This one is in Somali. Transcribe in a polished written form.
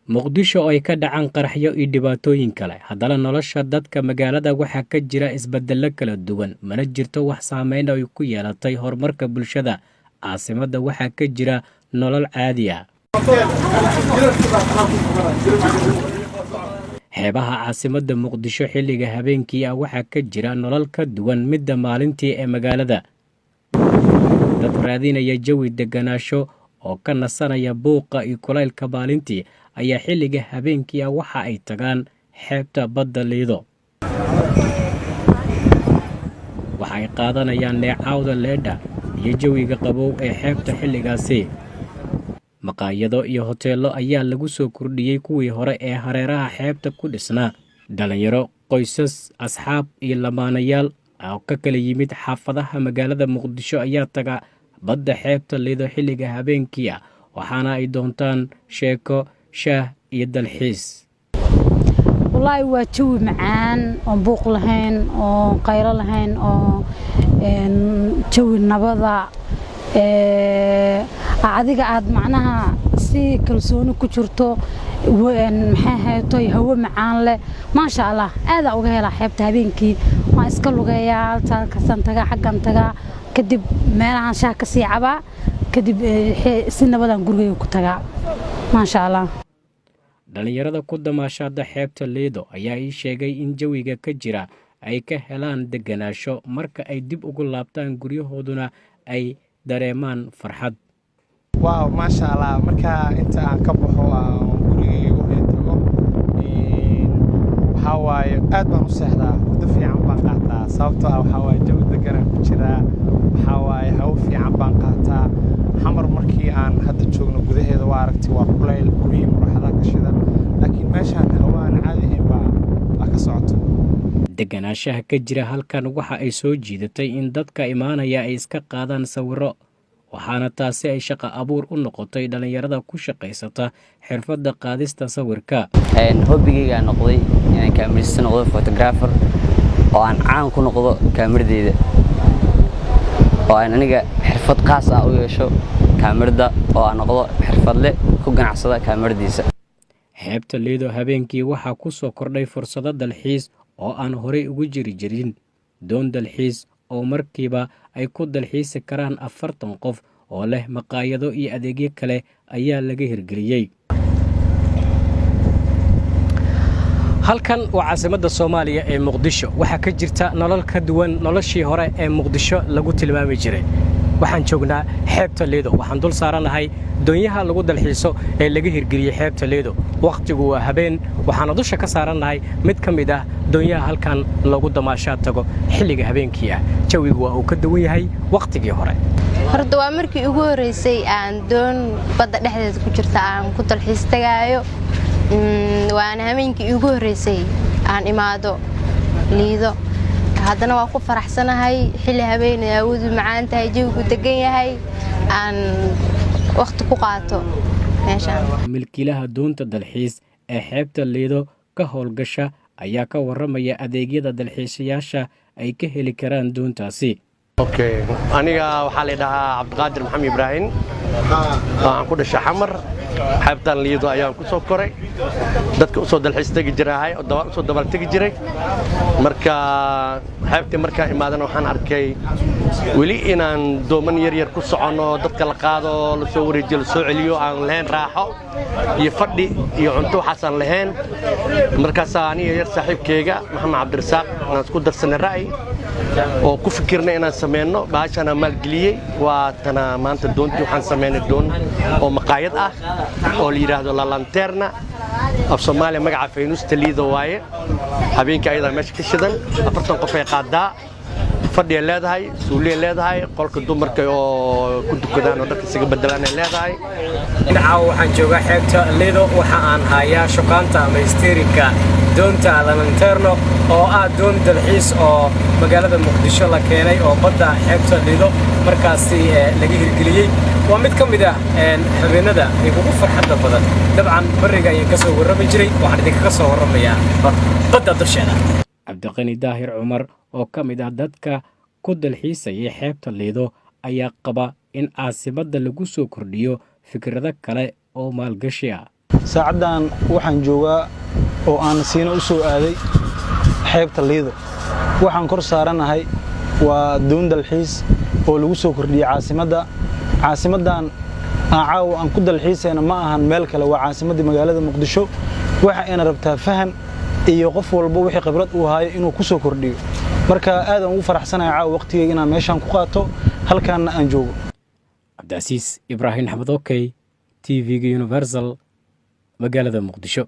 muqdisho ay ka dhacaan qaraxyo iyo dhibaatooyin kale haddana nolosha dadka magaalada waxaa ka jira isbeddello kala duwan mana jirto wax saameyn ay ku yeelatay horumarka bulshada caasimadda waxaa ka jira nolol caadi ah xeebaha caasimadda muqdisho xilliga habeenkii ah waxaa ka jira nolol ka duwan midda maalintii ee magaalada dad raadinaya jawi deganaansho oo ka nasanaya buuqa iyo kulaylka maalintii ayaa xilliga habeenkii ah waxa ay tagaan xeebta badda Liido waxa ay qaadanayaan neecawda leedha iyo jawiga qabow ee xeebta xilligaasi maqaayado iyo hoteelo ayaa lagu soo kordhiyey kuwii hore ee hareeraha xeebta ku dhisnaa dhalinyaro qoysas asxaab iyo lamaanayaal oo ka kala yimid xaafadaha magaalada muqdisho ayaa taga badda xeebta Liido xilliga habeenkii ah waxaana ay doontaan sheeko shaah iyo dalxiis wallahi waa jawi macaan oo buuq lahayn oo qaylo lahayn oo jawi nabada adiga aad macnaha si kalsooni ku jirto maxay hayto hawo macaan leh ma sha Allah aad uga helaa xeebta habeenkii ma iska lugeeyaa halkaas taga xaggan taga kadib meelahan shaah ka sii caba kadib si nabadan guriga ku taga ma sha Allah dhalinyarada ku damaashada xeebta Liido ayaa ii sheegay in jawiga ka jira ay ka helaan deganaansho marka ay dib ugu laabtaan guryahooduna ay dareemaan farxad waaw ma sha Allah marka inta aan ka baxo gurigaygu ee tago waxa waaye aad baan u seexdaa wada fiican baan qaataa sababtoo ah waxa waaye jawi degan ku jira waxa waaye hawo fiican baan qaataa xamar markii aan hadda joogno gudaheeda waa aragtay waa kulayl guriga muraxada ka shidan laakiin meeshaan hawaan caadi ah ka socoto deganaanshaha ka jira halkan waxa ay soo jiidatay in dadka imaanaya ay iska qaadaan sawirro waxaana taasi ay shaqo abuur u noqotay dhalinyarada ku shaqaysata xirfadda qaadista sawirka hobigayga noqday inaan kaamirista noqdo photographer oo aan caan ku noqdo kaamiradeyda oo aan aniga xirfad qaas ah u yeesho kaamirada oo aan noqdo xirfadle ku ganacsada kaamiradiisa xeebta Liido habeenkii waxaa ku soo kordhay fursado dalxiis oo aan horey ugu jirin doon dalxiis oo markiiba ay ku dalxiisi karaan 40 qof oo leh maqaayado iyo adeegyo kale ayaa laga hirgeliyey halkan waa caasimadda Soomaaliya ee Muqdisho waxa ka jirta nolol ka duwan noloshii hore ee Muqdisho lagu tilmaami jiray waxaan joognaa xeebta Liido waxaan dul saaranahay doonyaha lagu dalxiiso ee laga hirgeliyey xeebta Liido waqtigu waa habeen waxaan dusha ka saaranahay mid ka mid ah doonyaha halkan lagu damaashaa tago xilliga habeenkii ah jawigu waa uu ka duwan yahay waqtigii hore horta waa markii ugu horeysay aan doon badda dhexdeeda ku jirta aan ku dalxiis tagaayo waan habeenkii ugu horeysay aan imaado Liido haddana waa ku faraxsanahay xilli habeen awood macaan tahay jawigu degan yahay aan waqti ku qaato meeshaan milkiilaha doonta dalxiis ee xeebta Liido ka howlgasha ayaa ka waramaya adeegyada dalxiisayaasha ay ka heli karaan doontaasi aniga waxa la dhahaa Cabdiqaadir Maxamed Ibrahim aan ku dhashay xamar xeebtan Liido ayaan ku soo koray dadka u soo dalxiis tagi jiray oo soo dabal tagi jiray marka xeebta marka imaadana waxaan arkay wali inaan dooman yar ku socono dadka la qaado la soo wareejiyo la soo celiyo aan lahayn raaxo iyo fadhi iyo cunto waxaan lahayn markaas aniga yar saaxiibkeyga Maxamed Cabdirasaaq aan isku darsanay ra'yi oo ku fikirnay inaan sameeyno baashana maalgeliyay waa tana maanta doontii waxaan sameeynay doon oo maqaayad ah oo la yiraahdo La Lanterna af Soomaaliya magaca Faynuusta Liido waaye habeenkii ayada meesha ka shidan 40 qof ay qaadaa fadhi leedahay suuliye leedahay qolka dumarka oo ku dukadaan oo dharka isaga bedelaan leedahay dhinaca waxaan joogaa xeebta Liido waxa aan hayaa shukaanta ama isteerinka doonta La Lanterna oo ah doon dalxiis oo magaalada Muqdisho la keenay oo badda xeebta Liido markaasi laga hirgeliyey waa mid ka mid ah habeenada ay ugu farxadda badan dabcan bariga ayaan ka soo warrami jiray waxaan idinka ka soo warramayaa badda dusheeda Cabdiqani Daahir Cumar oo ka mid ah dadka ku dalxiisaya xeebta Liido ayaa qaba in caasimadda lagu soo kordhiyo fikrado kale oo maalgashi ah saacaddan waxaan joogaa oo aan siina u soo aaday xeebta Liido waxaan kor saaranahay waa doon dalxiis oo lagu soo kordhiyay caasimadan caawa aan ku dalxiisayna ma ahan meel kale waa caasimadii magaalada Muqdisho waxa ayna rabtaa fahan iyo qof walba wixii khibrad uu haayo inuu ku soo kordhiyo marka aad aan ugu faraxsanahay caawa waqtigeyga inaan meeshan ku qaato halkaana aan joogo Cabdicasiis Ibrahim Axmed, TV-ga Universal magaalada Muqdisho.